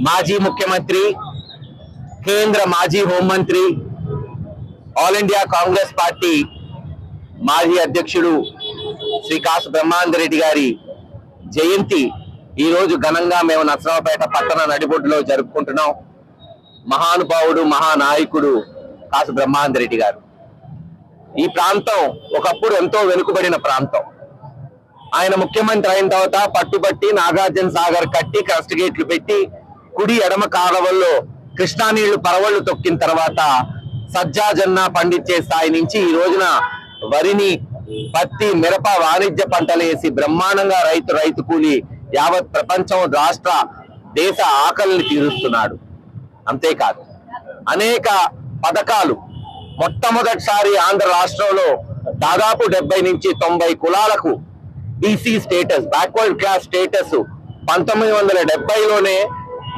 మాజీ ముఖ్యమంత్రి, కేంద్ర మాజీ హోంమంత్రి, ఆల్ ఇండియా కాంగ్రెస్ పార్టీ మాజీ అధ్యక్షుడు శ్రీ కాసు బ్రహ్మానందరెడ్డి గారి జయంతి ఈరోజు ఘనంగా మేము నర్సరావుపేట పట్టణ నడిబొడ్డులో జరుపుకుంటున్నాం. మహానుభావుడు, మహానాయకుడు కాసు బ్రహ్మానందరెడ్డి గారు. ఈ ప్రాంతం ఒకప్పుడు ఎంతో వెనుకబడిన ప్రాంతం. ఆయన ముఖ్యమంత్రి అయిన తర్వాత పట్టుబట్టి నాగార్జున సాగర్ కట్టి క్రస్ట్ గేట్లు పెట్టి కుడి ఎడమ కాలువల్లో కృష్ణా నీళ్లు పరవళ్లు తొక్కిన తర్వాత సజ్జా జొన్న పండించే స్థాయి నుంచి ఈ రోజున వరిని, పత్తి, మిరప వాణిజ్య పంటలు వేసి బ్రహ్మాండంగా రైతు కూలి యావత్ ప్రపంచం, రాష్ట్ర, దేశ ఆకలిని తీరుస్తున్నాడు. అంతేకాదు అనేక పథకాలు మొట్టమొదటిసారి ఆంధ్ర రాష్ట్రంలో దాదాపు 70 నుంచి 90 కులాలకు BC status, backward class status 1970లోనే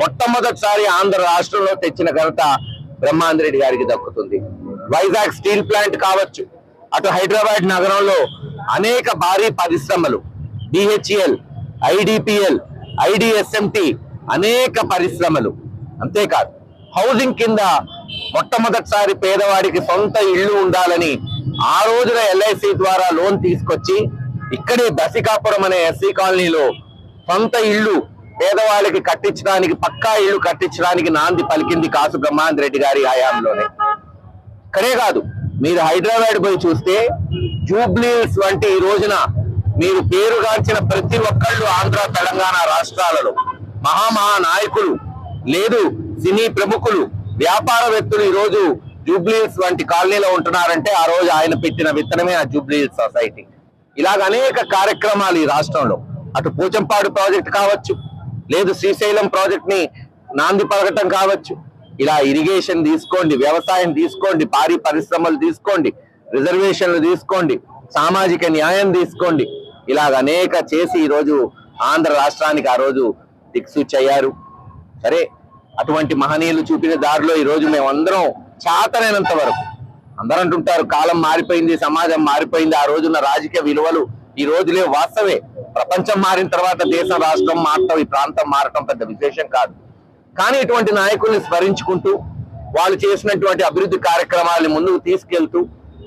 మొట్టమొదటిసారి ఆంధ్ర రాష్ట్రంలో తెచ్చిన ఘనత బ్రహ్మానందరెడ్డి గారికి దక్కుతుంది. వైజాగ్ స్టీల్ ప్లాంట్ కావచ్చు, అటు హైదరాబాద్ నగరంలో అనేక భారీ పరిశ్రమలు, BHEL, IDPL, IDSMT అనేక పరిశ్రమలు. అంతేకాదు హౌసింగ్ కింద మొట్టమొదటిసారి పేదవాడికి సొంత ఇళ్లు ఉండాలని ఆ రోజున LIC ద్వారా లోన్ తీసుకొచ్చి ఇక్కడే దశికాపురం అనే SC కాలనీలో సొంత ఇళ్లు పేదవాళ్ళకి కట్టించడానికి, పక్కా ఇళ్లు కట్టించడానికి నాంది పలికింది కాసు బ్రహ్మానందరెడ్డి గారి హయాంలోనే. ఇక్కడే కాదు, మీరు హైదరాబాద్ పోయి చూస్తే జూబ్లీహిల్స్ వంటి ఈ రోజున మీరు పేరుగాంచిన ప్రతి ఒక్కళ్ళు ఆంధ్ర, తెలంగాణ రాష్ట్రాలలో మహానాయకులు, లేదు సినీ ప్రముఖులు, వ్యాపారవేత్తలు ఈ రోజు జూబ్లీహిల్స్ వంటి కాలనీలో ఉంటున్నారంటే ఆ రోజు ఆయన పెట్టిన విత్తనమే ఆ జూబ్లీహిల్స్ సొసైటీ. ఇలాగ అనేక కార్యక్రమాలు ఈ రాష్ట్రంలో, అటు పోచంపాడు ప్రాజెక్ట్ కావచ్చు, లేదు శ్రీశైలం ప్రాజెక్ట్ ని నాంది పలకటం కావచ్చు, ఇలా ఇరిగేషన్ తీసుకోండి, వ్యవసాయం తీసుకోండి, భారీ పరిశ్రమలు తీసుకోండి, రిజర్వేషన్లు తీసుకోండి, సామాజిక న్యాయం తీసుకోండి, ఇలాగ అనేక చేసి ఈరోజు ఆంధ్ర రాష్ట్రానికి ఆ రోజు దిక్సూచయ్యారు. సరే, అటువంటి మహనీయులు చూపిన దారిలో ఈరోజు మేమందరం చాతనైనంత వరకు, అందరూ అంటుంటారు కాలం మారిపోయింది, సమాజం మారిపోయింది, ఆ రోజున్న రాజకీయ విలువలు ఈ రోజులే వాస్తవే. ప్రపంచం మారిన తర్వాత దేశం, రాష్ట్రం మారటం, ఈ ప్రాంతం మారటం పెద్ద విశేషం కాదు. కానీ ఇటువంటి నాయకుల్ని స్మరించుకుంటూ వాళ్ళు చేసినటువంటి అభివృద్ధి కార్యక్రమాలని ముందుకు తీసుకెళ్తూ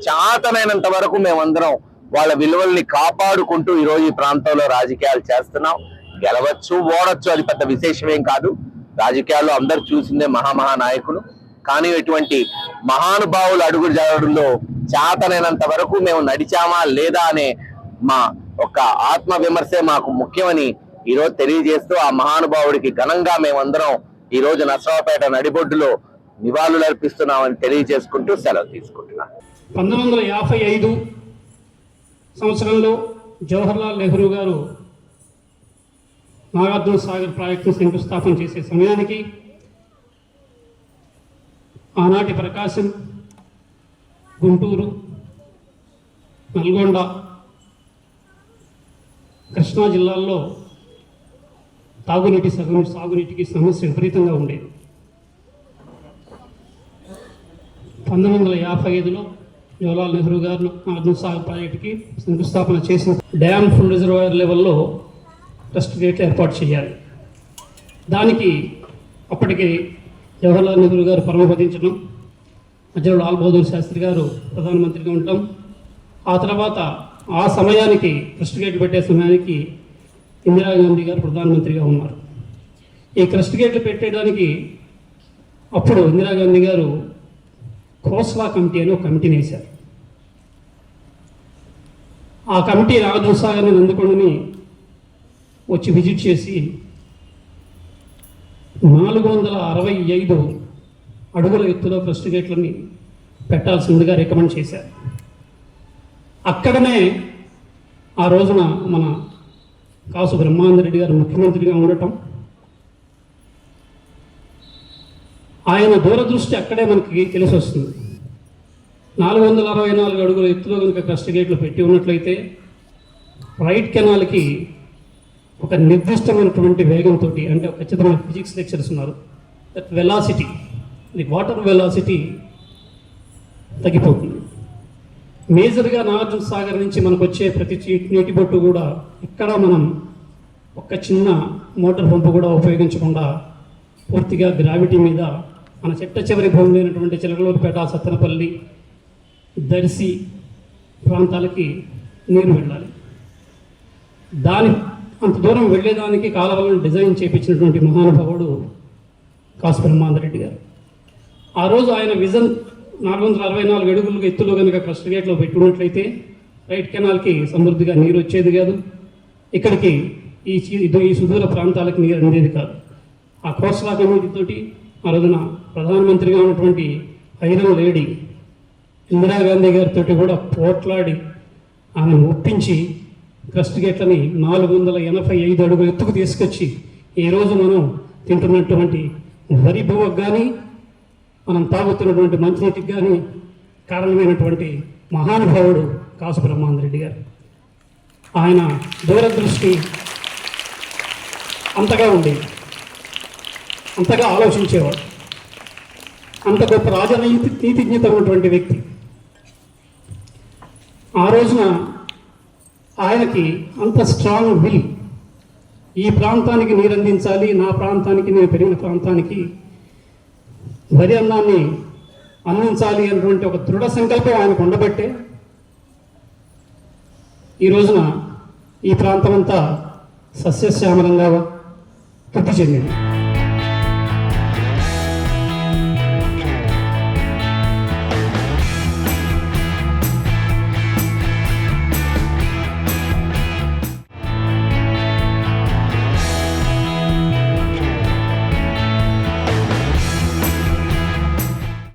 చాతనైనంత వరకు మేమందరం వాళ్ళ విలువల్ని కాపాడుకుంటూ ఈరోజు ఈ ప్రాంతంలో రాజకీయాలు చేస్తున్నాం. గెలవచ్చు, ఓడొచ్చు, అది పెద్ద విశేషమేం కాదు. రాజకీయాల్లో అందరు చూసిందే మహానాయకులు. కానీ ఇటువంటి మహానుభావులు అడుగు జాడల్లో చాతనైనంత వరకు మేము నడిచామా లేదా అనే మా ఒక ఆత్మ విమర్శే మాకు ముఖ్యమని ఈరోజు తెలియజేస్తూ ఆ మహానుభావుడికి ఘనంగా మేమందరం ఈ రోజు నర్సరావుపేట నడిబొడ్డులో నివాళులు అర్పిస్తున్నామని తెలియజేసుకుంటూ సెలవు తీసుకుంటున్నాం. 1955 సంవత్సరంలో జవహర్లాల్ నెహ్రూ గారు నాగార్జున సాగర్ ప్రాజెక్టును శంకుస్థాపన చేసే సమయానికి ఆనాటి ప్రకాశం, గుంటూరు, నల్గొండ, కృష్ణా జిల్లాల్లో సాగునీటికి సమస్య విపరీతంగా ఉండేది. 1955లో జవహర్లాల్ నెహ్రూ గారు నాగార్జున సాగర్ ప్రాజెక్టుకి శంకుస్థాపన చేసిన డ్యామ్ ఫుల్ రిజర్వాయర్ లెవెల్లో ట్రస్ట్ గేట్లు ఏర్పాటు చేయాలి. దానికి అప్పటికి జవహర్లాల్ నెహ్రూ గారు పరమపదించడం, మధ్యలో లాల్ బహదూర్ శాస్త్రి గారు ప్రధానమంత్రిగా ఉండటం, ఆ తర్వాత ఆ సమయానికి ట్రస్ట్ గేట్లు పెట్టే సమయానికి ఇందిరాగాంధీ గారు ప్రధానమంత్రిగా ఉన్నారు. ఈ ట్రస్ట్ గేట్లు పెట్టడానికి అప్పుడు ఇందిరాగాంధీ గారు ఖోస్లా కమిటీ అని ఒక కమిటీని వేశారు. ఆ కమిటీ నాగార్జున సాగర్ని, నందికొండని వచ్చి విజిట్ చేసి 465 అడుగుల ఎత్తులో ట్రస్ట్ గేట్లని పెట్టాల్సిందిగా రికమెండ్ చేశారు. అక్కడనే ఆ రోజున మన కాసు బ్రహ్మానందరెడ్డి గారు ముఖ్యమంత్రిగా ఉండటం, ఆయన దూరదృష్టి అక్కడే మనకి తెలిసి వస్తుంది. 464 అడుగుల ఎత్తులో కనుక ట్రస్ట్ గేట్లు పెట్టి ఉన్నట్లయితే రైట్ కెనాల్కి ఒక నిర్దిష్టమైనటువంటి వేగంతో, అంటే ఖచ్చితమైన ఫిజిక్స్ లెక్చర్స్ ఉన్నారు, that velocity, the water velocity తగ్గిపోతుంది. మేజర్గా నాగార్జున సాగర్ నుంచి మనకు వచ్చే ప్రతి నీటి బొట్టు కూడా ఇక్కడ మనం ఒక చిన్న మోటార్ పంపు కూడా ఉపయోగించకుండా పూర్తిగా గ్రావిటీ మీద మన చిట్ట చివరి భూములైనటువంటి చిలకలూరుపేట, సత్తెనపల్లి, దర్శి ప్రాంతాలకి నీరు వెళ్ళాలి. అంత దూరం వెళ్ళేదానికి కాలువలను డిజైన్ చేయించినటువంటి మహానుభావుడు కాసు బ్రహ్మాందరెడ్డి గారు. ఆ రోజు ఆయన విజన్ 464 అడుగులు ఎత్తులో కనుక క్రస్ట్ గేట్లో పెట్టుకున్నట్లయితే రైట్ కెనాల్కి సమృద్ధిగా నీరు వచ్చేది కాదు, ఇక్కడికి ఈ సుదూర ప్రాంతాలకు నీరు అందేది కాదు. ఆ కోస్లా కమిటీతోటి ఆ రోజున ప్రధానమంత్రిగా ఉన్నటువంటి ఐరన్ లేడీ ఇందిరాగాంధీ గారితో కూడా పోట్లాడి ఆమెను ఒప్పించి క్రస్ట్ గేట్లని 485 అడుగుల ఎత్తుకు తీసుకొచ్చి ఈరోజు మనం తింటున్నటువంటి వరి బువ్వకు కానీ మనం తాగుతున్నటువంటి మంచినీటికి కానీ కారణమైనటువంటి మహానుభావుడు కాసు బ్రహ్మాందరెడ్డి గారు. ఆయన దూరదృష్టి అంతగా ఉండేది, అంతగా ఆలోచించేవాడు, అంత గొప్ప నీతిజ్ఞత ఉన్నటువంటి వ్యక్తి. ఆ రోజున ఆయనకి అంత స్ట్రాంగ్ విల్, ఈ ప్రాంతానికి నీరు అందించాలి, నా ప్రాంతానికి, నేను పెరిగిన ప్రాంతానికి వరి అన్నాన్ని అందించాలి అనేటువంటి ఒక దృఢ సంకల్పం ఆయనకు ఉండబట్టే ఈ రోజున ఈ ప్రాంతం అంతా సస్యశ్యామలంగా వృద్ధి చెందింది.